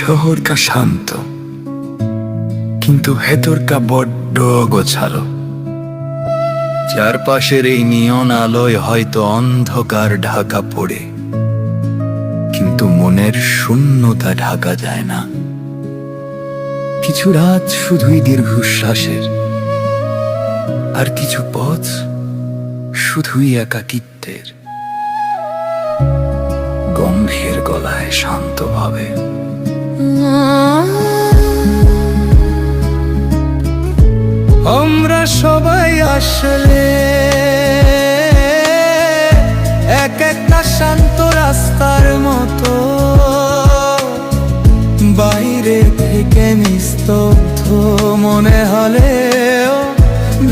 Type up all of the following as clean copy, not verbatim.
শহরটা শান্ত, কিন্তু ভেতরটা বড্ড গোছালো। চারপাশের এই নিয়ন আলোয় হয়তো অন্ধকার ঢাকা পড়ে, কিন্তু মনের শূন্যতা ঢাকা যায় না। কিছু রাত শুধুই দীর্ঘশ্বাসের, আর কিছু পথ শুধুই একাকিত্বের। গম্ভীর গলায় শান্তভাবে আমরা সবাই আসলে এক একটা শান্ত রাস্তার মতো, বাইরে থেকে নিস্তব্ধ মনে হলেও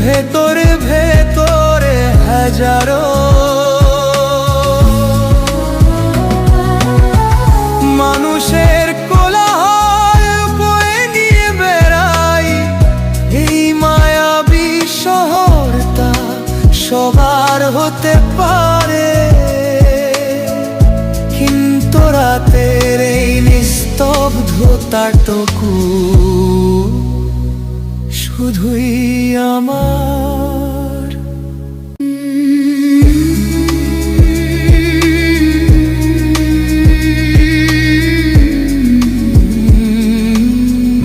ভেতরে ভেতরে হাজারো মানুষের কোলাহল বয়ে নিয়ে বেড়াই। এই মায়াবী শহরটা সবার হতে পারে, কিন্তু রাতের এই নিস্তব্ধতাটুকু শুধুই আমার।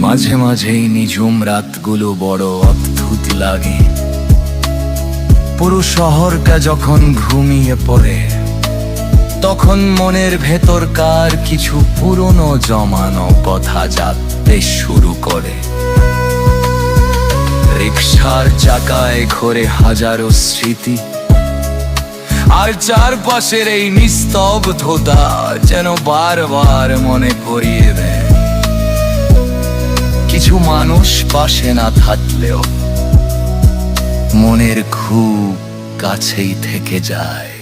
মাঝে মাঝেই নিঝুম রাতগুলো বড় অদ্ভুত লাগে। পুরো শহরটা যখন ঘুমিয়ে পড়ে, তখন মনের ভেতরকার কিছু পুরনো জমানো কথা জাগতে শুরু করে। রিকশার চাকায় ঘোরে হাজারো স্মৃতি, আর চারপাশের এই নিস্তব্ধতা যেন বারবার মনে করিয়ে দেয় কিছু মানুষ পাশে না থাকলেও মনের খুব কাছেই থেকে যায়।